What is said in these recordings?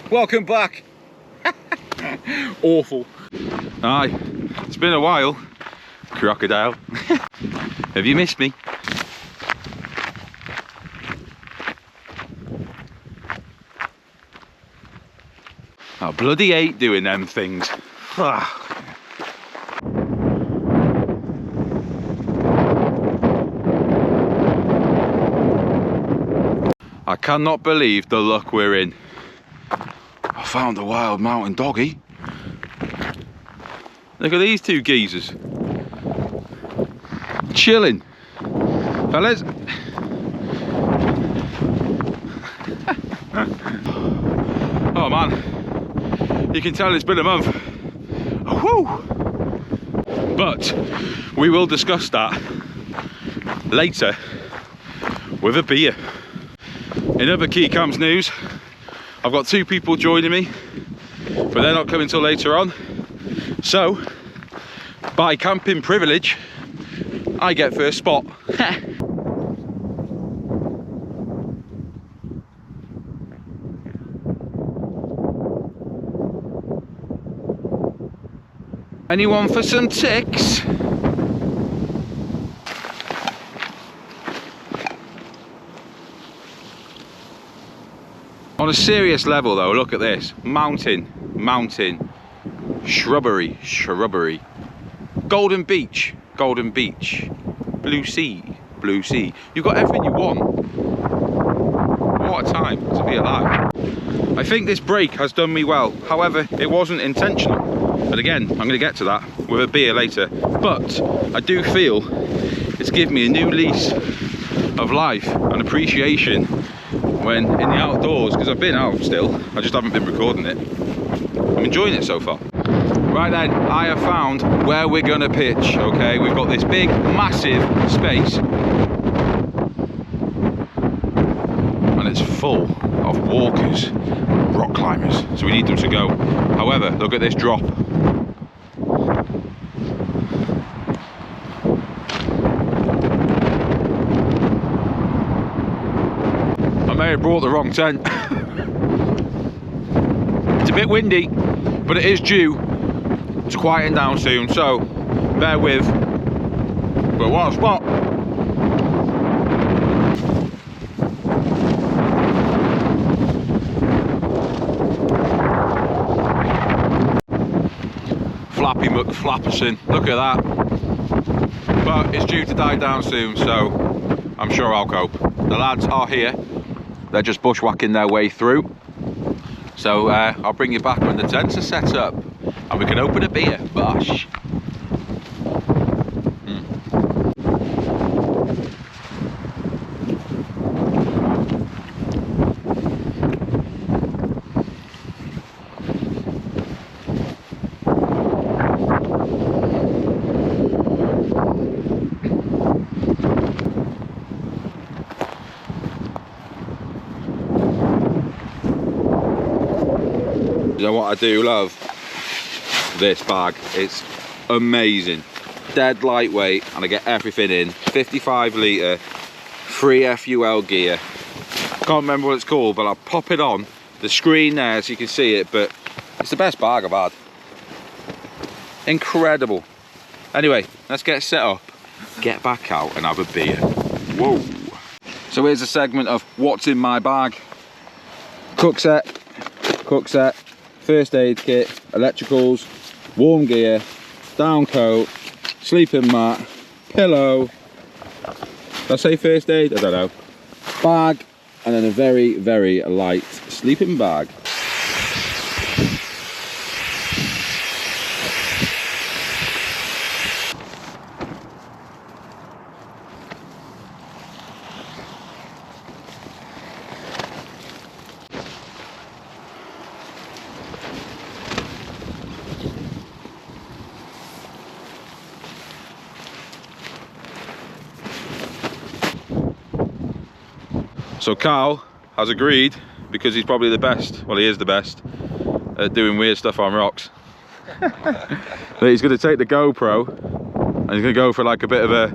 welcome back. Awful. Aye, it's been a while, crocodile. Have you missed me? I bloody hate doing them things. I cannot believe the luck we're in. I found a wild mountain doggy. Look at these two geezers. Chilling. Fellas. Oh man, you can tell it's been a month. Whew. But we will discuss that later with a beer. In other Key Camps news, I've got 2 people joining me, but they're not coming till later on. So, by camping privilege, I get first spot. Anyone for some ticks? On a serious level though, look at this. Mountain, shrubbery, golden beach, blue sea. You've got everything you want. What a time to be alive. I think this break has done me well. However, it wasn't intentional. But again, I'm going to get to that with a beer later. But I do feel it's given me a new lease of life and appreciation when in the outdoors, because I've been out still, I just haven't been recording it. I'm enjoying it so far. Right then, I have found where we're going to pitch, okay? We've got this big, massive space. And it's full of walkers, rock climbers, so we need them to go. However, look at this drop. I may have brought the wrong tent. It's a bit windy, but it is due to quieten down soon, so bear with. But what a spot! Flappy McFlapperson, look at that. But it's due to die down soon, so I'm sure I'll cope. The lads are here. They're just bushwhacking their way through. So I'll bring you back when the tents are set up and we can open a beer. Bosh. You know what I do love? This bag. It's amazing. Dead lightweight and I get everything in. 55 litre, free FUL gear. Can't remember what it's called, but I'll pop it on the screen there so you can see it, but it's the best bag I've had. Incredible. Anyway, let's get set up, get back out and have a beer. Whoa. So here's a segment of what's in my bag. Cook set, first aid kit, electricals, warm gear, down coat, sleeping mat, pillow. Did I say first aid? I don't know. Bag, and then a very, very light sleeping bag. So Carl has agreed, because he's probably the best, well he is the best, at doing weird stuff on rocks, that he's going to take the GoPro and he's going to go for like a bit of a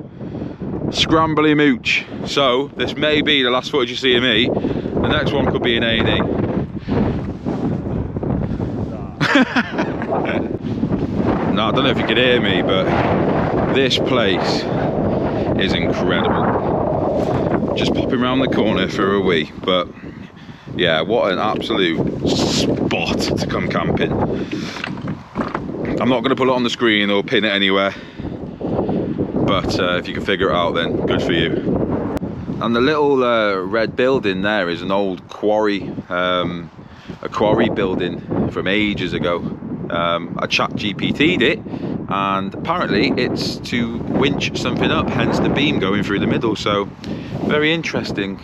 scrambly mooch. So this may be the last footage you see of me, the next one could be an A&E. Now, I don't know if you can hear me, but this place is incredible. Just popping around the corner for a wee, but yeah, what an absolute spot to come camping. I'm not going to put it on the screen or pin it anywhere, but if you can figure it out, then good for you. And the little red building there is an old quarry, a quarry building from ages ago. I ChatGPT'd it, and apparently it's to winch something up, hence the beam going through the middle, so very interesting.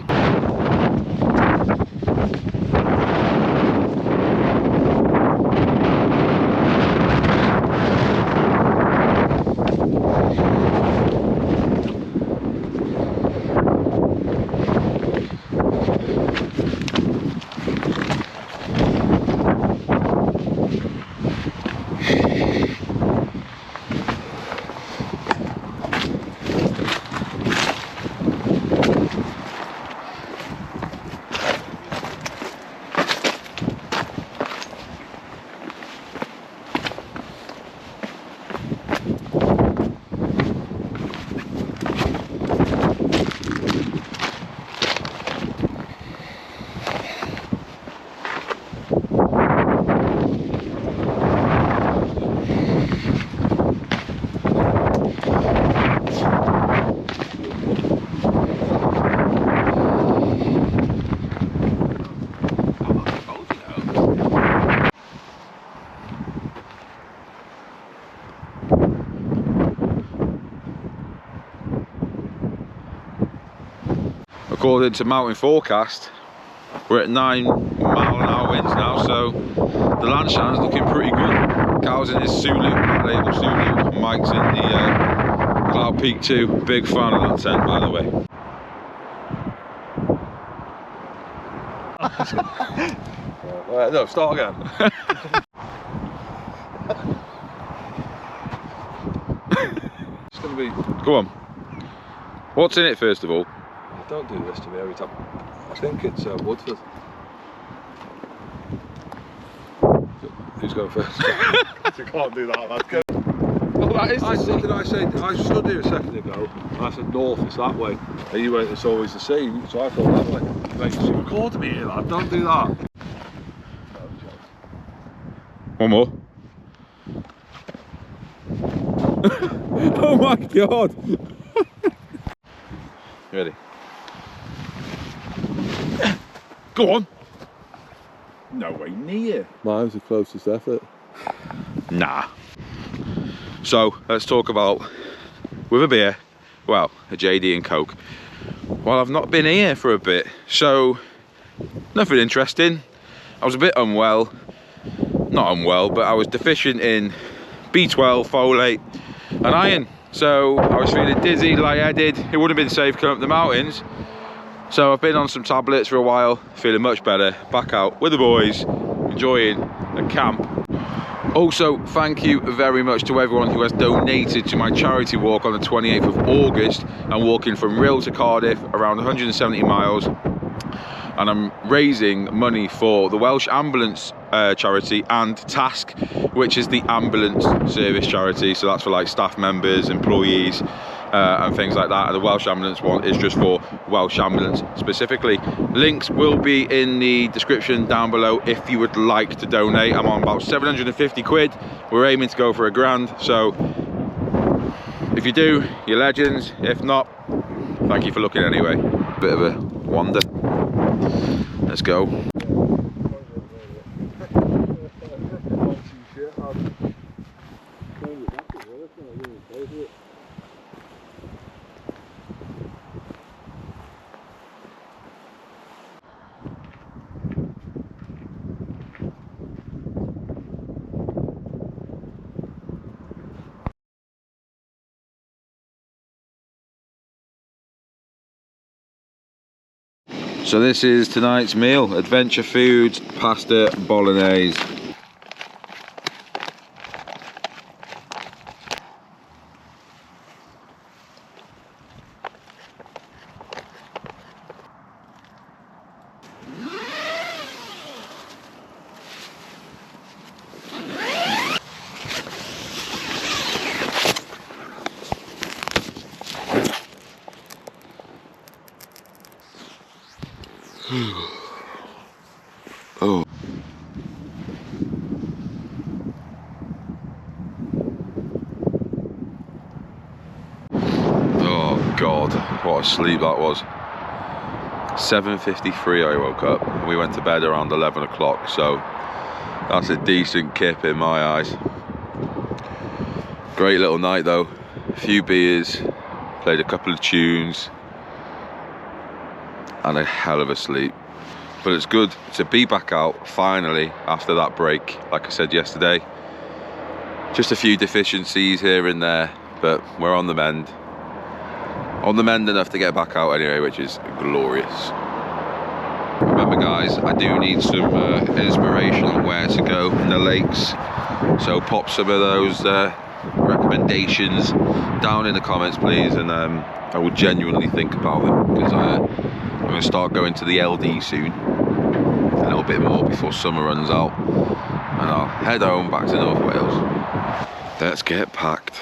According to mountain forecast, we're at 9-mile-an-hour winds now, so the Lanshan's looking pretty good. Cal's in his Sulu, Black Label Sulu. Mike's in the Cloud Peak 2. Big fan of that tent, by the way. No, start again. It's going to be... Go on. What's in it, first of all? Don't do this to me every time. I think it's Woodford. Who's going first? You can't do that, that's good. Well, that is what did I say? I stood here a second ago and I said north, it's that way. And you went, it's always the same, so I thought that way. Mate, you recorded me here, lad. Don't do that. One more. Oh my god! You ready? Go on! No way near. Mine's the closest effort. Nah. So let's talk about, with a beer, well, a JD and Coke. Well, I've not been here for a bit, so nothing interesting. I was a bit unwell. Not unwell, but I was deficient in B12, folate and iron. So I was feeling dizzy, lightheaded. It would have been safe coming up the mountains. So I've been on some tablets for a while, feeling much better. Back out with the boys, enjoying a camp. Also, thank you very much to everyone who has donated to my charity walk on the 28th of August. I'm walking from Rhyl to Cardiff, around 170 miles. And I'm raising money for the Welsh ambulance charity and Task, which is the ambulance service charity. So that's for like staff members, employees, and things like that. And the Welsh ambulance one is just for Welsh ambulance specifically. Links will be in the description down below if you would like to donate. I'm on about 750 quid. We're aiming to go for £1,000. So if you do, you're legends. If not, thank you for looking anyway. Bit of a wander. Let's go. So this is tonight's meal, Adventure Foods pasta bolognese. What a sleep that was. 7:53 I woke up, and we went to bed around 11 o'clock, so that's a decent kip in my eyes. Great little night though, a few beers, played a couple of tunes, and a hell of a sleep. But it's good to be back out finally after that break. Like I said yesterday, just a few deficiencies here and there, but we're on the mend. On the mend enough to get back out anyway, which is glorious. Remember guys, I do need some inspiration on where to go in the lakes, so pop some of those recommendations down in the comments please, and I will genuinely think about them, because I'm going to start going to the LD soon, a little bit more before summer runs out, and I'll head home back to North Wales. Let's get packed.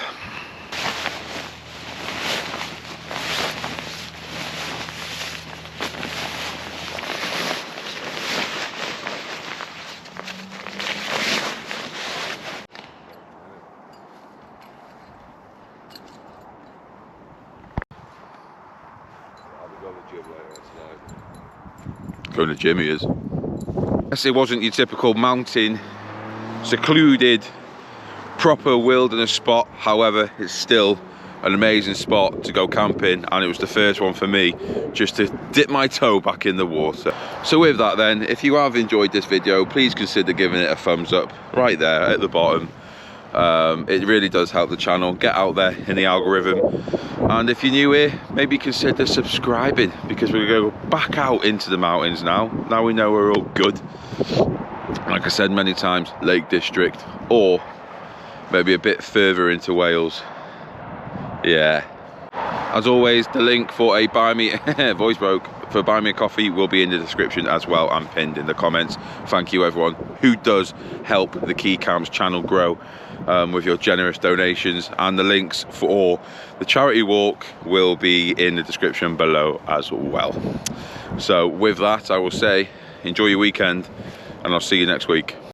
Going to the gym he is. Yes, it wasn't your typical mountain, secluded, proper wilderness spot. However, it's still an amazing spot to go camping, and it was the first one for me just to dip my toe back in the water. So with that then, if you have enjoyed this video, please consider giving it a thumbs up right there at the bottom. It really does help the channel get out there in the algorithm, and if you're new here, maybe consider subscribing, because we're going to go back out into the mountains now we know we're all good. Like I said many times, Lake District, or maybe a bit further into Wales. Yeah, as always, the link for a buy me voice broke for buy me a coffee will be in the description as well, and pinned in the comments. Thank you everyone who does help the Key Camps channel grow with your generous donations, and the links for the charity walk will be in the description below as well. So with that, I will say enjoy your weekend, and I'll see you next week.